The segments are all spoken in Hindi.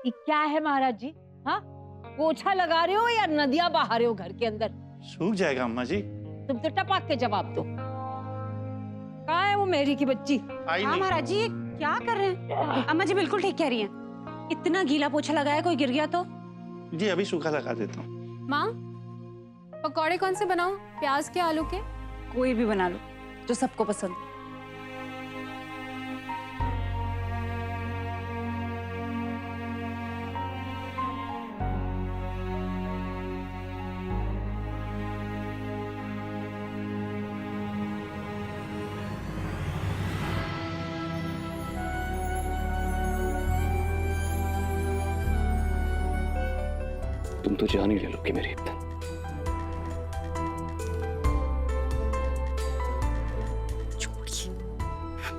ये क्या है महाराज जी? हाँ, पोछा लगा रहे हो या नदियां बहा रहे हो घर के अंदर? सूख जाएगा अम्मा जी। तुम तो टपक के जवाब दो। कहाँ है वो मेरी की बच्ची? आई हाँ नहीं। महाराज जी, ये क्या कर रहे हैं? अम्मा जी बिल्कुल ठीक कह रही हैं। इतना गीला पोछा लगाया, कोई गिर गया तो? जी अभी सूखा लगा देता हूँ। माँ, पकौड़े कौन से बनाऊं? प्याज के, आलू के? कोई भी बना लो जो सबको पसंद। तुम तो जान ही ले लोगी मेरी इतना।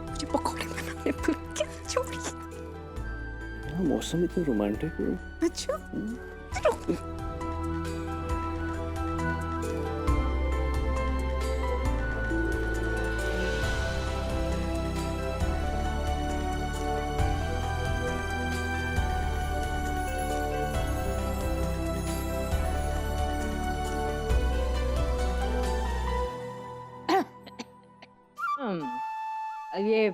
मुझे पकौड़े बनाने तो क्या छोड़िए। मौसम इतना रोमांटिक है। अच्छा ये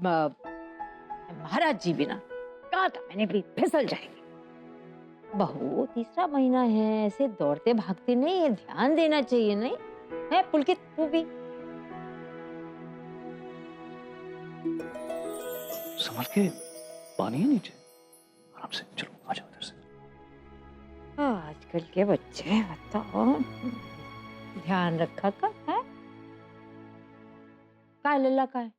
महाराज जी भी ना, कहा था मैंने भी फिसल जाएंगे। बहू, तीसरा महीना है, ऐसे दौड़ते भागते नहीं है, ध्यान देना चाहिए नहीं है? पुलकित तू भी संभल के, पानी है नीचे, आराम से चलो, आ जाओ इधर से। आजकल के बच्चे बताओ, ध्यान रखा का है? का लल्ला का है?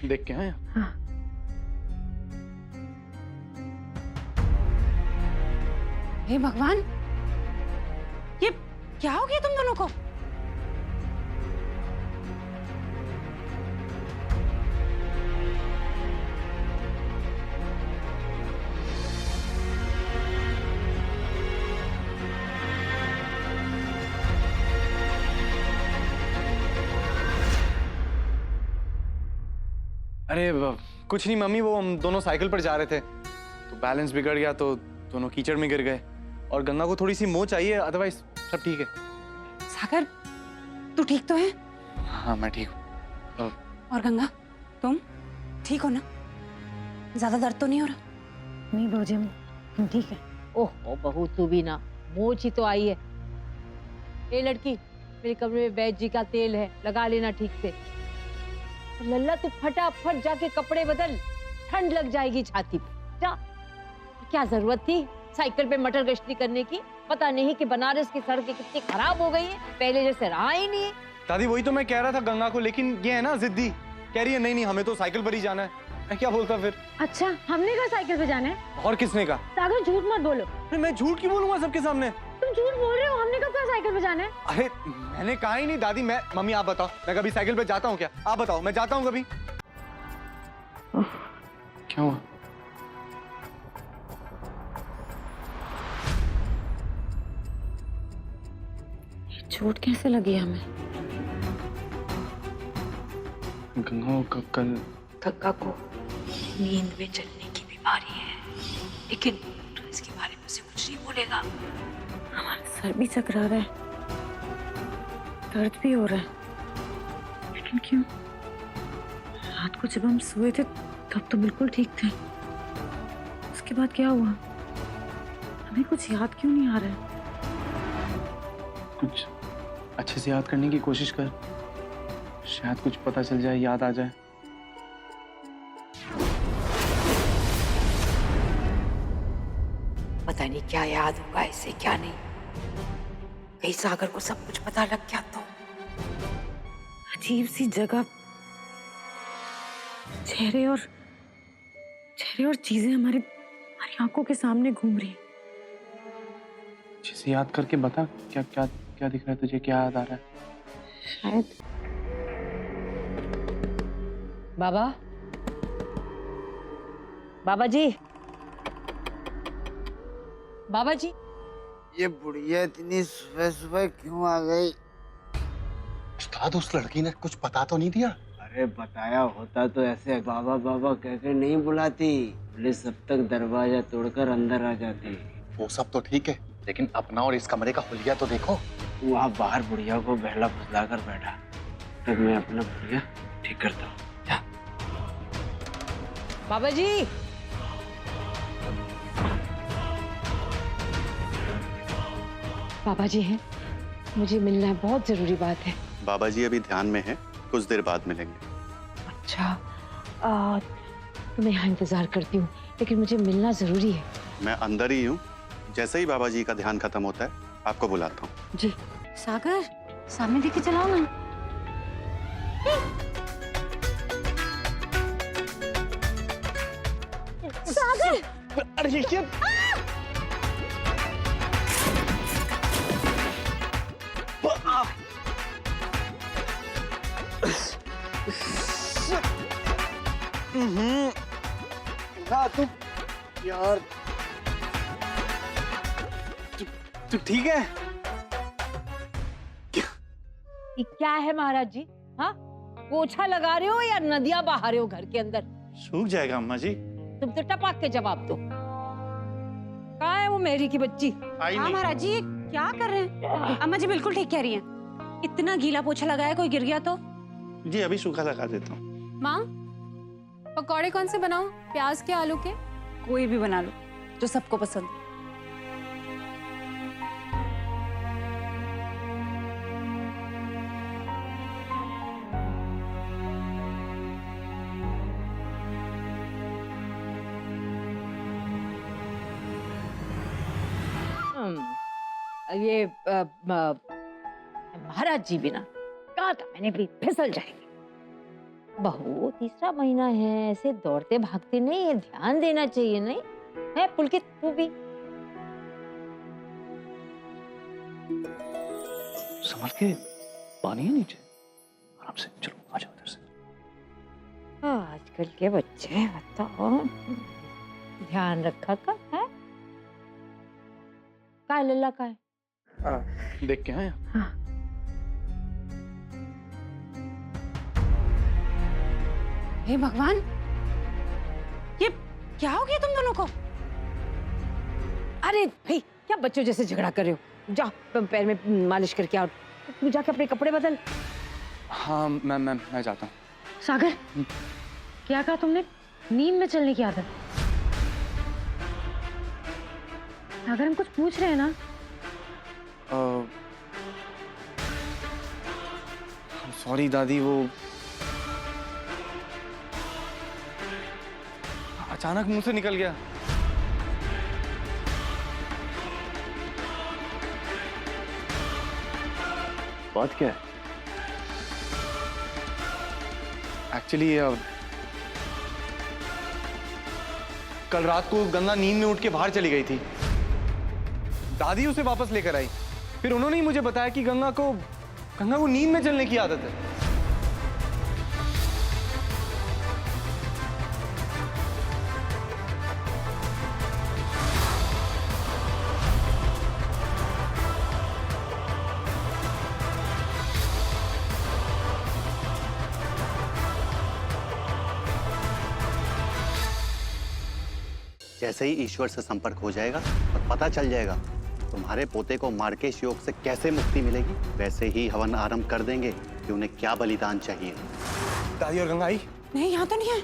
देख के आए। हाँ। हे भगवान, ये क्या हो गया तुम दोनों को? अरे कुछ नहीं मम्मी, वो हम दोनों साइकिल पर जा रहे थे तो बैलेंस बिगड़ गया तो दोनों कीचड़ में गिर गए। और गंगा को थोड़ी सी मोच आई है, अदरवाइज सब ठीक है। सागर, तू ठीक तो है? हाँ मैं ठीक हूँ। और गंगा, तुम ठीक हो ना? ज्यादा दर्द तो नहीं हो रहा? नहीं बहूजी, हम ठीक है। ओह बहू, तू भी ना, मोच ही तो आई है। ए लड़की, मेरे कमरे में वैद्य जी का तेल है, लगा लेना ठीक से। लल्ला तू फटाफट जाके कपड़े बदल, ठंड लग जाएगी छाती पे। जा। क्या जरूरत थी साइकिल पे मटर गश्ती करने की? पता नहीं कि बनारस की सड़कें कितनी खराब हो गई है, पहले जैसे रहा ही नहीं है। दादी वही तो मैं कह रहा था गंगा को, लेकिन ये है ना जिद्दी, कह रही है नहीं नहीं हमें तो साइकिल पर ही जाना है। मैं क्या बोलता फिर? अच्छा, हमने कहा साइकिल पे जाना है? और किसने कहा? सागर झूठ मत बोलो। अरे मैं झूठ क्यों बोलूंगा सबके सामने? तुम झूठ बोल रहे हो, हमने कब कहा साइकिल पे जाना है? अरे मैंने कहा ही नहीं दादी। मम्मी आप बताओ, मैं कभी साइकिल पे जाता हूँ क्या? आप बताओ, मैं जाता हूँ कभी? क्या हुआ? चोट कैसे लगी हमें? गंगा कल गंगा को नींद में चलने की बीमारी है, लेकिन तो इसके बारे में उसे कुछ नहीं बोलेगा। हमारा सर भी चकरा रहा है, दर्द भी हो रहा है, लेकिन क्यों? रात को जब हम सोए थे तब तो बिल्कुल ठीक थे। उसके बाद क्या हुआ? हमें कुछ याद क्यों नहीं आ रहा है? कुछ अच्छे से याद करने की कोशिश कर, शायद कुछ पता चल जाए, याद आ जाए। पता नहीं क्या याद होगा इसे, क्या नहीं। कहीं सागर को सब कुछ पता लग गया तो? अजीब सी जगह, चेहरे और चीजें हमारी आंखों के सामने घूम रही हैं। अच्छे से याद करके बता, क्या क्या क्या दिख रहा है तुझे? क्या याद आ रहा है? शायद बाबा, बाबा जी, बाबा जी। ये बुढ़िया इतनी सुबह सुबह क्यों आ गई? उस्ताद, उस लड़की ने कुछ पता तो नहीं दिया? अरे बताया होता तो ऐसे बाबा बाबा कहकर नहीं बुलाती, पुलिस अब तक दरवाजा तोड़कर अंदर आ जाती। वो सब तो ठीक है, लेकिन अपना और इस कमरे का हुलिया तो देखो। वहाँ बाहर बुढ़िया को बहला फुसला कर बैठा, तब मैं अपना बुढ़िया ठीक करता हूँ। जा। बाबा जी, बाबा जी हैं, मुझे मिलना है, बहुत जरूरी बात है। बाबा जी अभी ध्यान में है, कुछ देर बाद मिलेंगे। अच्छा, तो मैं यहाँ इंतजार करती हूँ, लेकिन मुझे मिलना जरूरी है। मैं अंदर ही हूँ, जैसे ही बाबा जी का ध्यान खत्म होता है आपको बुलाता हूँ। जी। सागर, सामने देख के चलाओ ना। सागर! अरे ये क्या? तुम यार, तू ठीक है? ये क्या है महाराज जी? हाँ, पोछा लगा रहे हो या नदियां बहा रहे हो घर के अंदर? सूख जाएगा अम्मा जी। तुम तो टपक के जवाब दो। कहाँ है वो मेरी की बच्ची? आई हाँ नहीं। महाराज जी, ये क्या कर रहे हैं? अम्मा जी बिल्कुल ठीक कह रही हैं। इतना गीला पोछा लगाया, कोई गिर गया तो? जी अभी सूखा लगा देता हूँ। माँ, पकौड़े कौन से बनाऊं? प्याज के, आलू के? कोई भी बना लो, जो सबको पसंद। ये महाराज जी बिना कहा था मैंने भी, फिसल जाएंगे। बहू, तीसरा महीना है, ऐसे दौड़ते भागते नहीं है, ध्यान देना चाहिए नहीं है? पुलकित, तू भी संभल के, पानी है नीचे, आराम से चलो, आ जाओ इधर से। आजकल के बच्चे बताओ, ध्यान रखा का है? काय लल्ला का है? देख के आया। हे भगवान, ये क्या हो गया तुम दोनों को? अरे भाई, क्या बच्चों जैसे झगड़ा कर रहे हो? जा, तुम पैर में मालिश करके आओ। तू जाके अपने कपड़े बदल। हाँ मैं जाता हूँ। सागर, क्या कहा तुमने? नींद में चलने की आदत? सागर, हम कुछ पूछ रहे हैं ना? सॉरी दादी, वो अचानक मुंह से निकल गया। बात क्या है? एक्चुअली कल रात को गंगा नींद में उठ के बाहर चली गई थी। दादी उसे वापस लेकर आई, फिर उन्होंने ही मुझे बताया कि गंगा को नींद में चलने की आदत है। जैसे ही ईश्वर से संपर्क हो जाएगा और पता चल जाएगा तुम्हारे पोते को मार्केश योग से कैसे मुक्ति मिलेगी, वैसे ही हवन आरंभ कर देंगे कि उन्हें क्या बलिदान चाहिए। दादी और गंगा आई? नहीं, यहाँ तो नहीं है।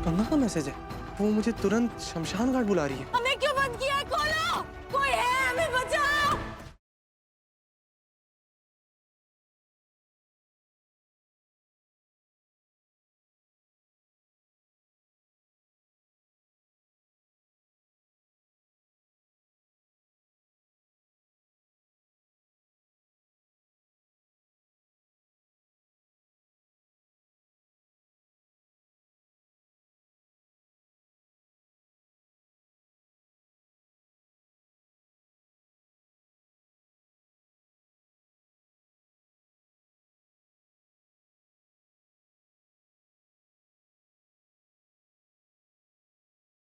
गंगा का मैसेज है, वो मुझे तुरंत शमशान घाट बुला रही है। हमें क्यों बंद किया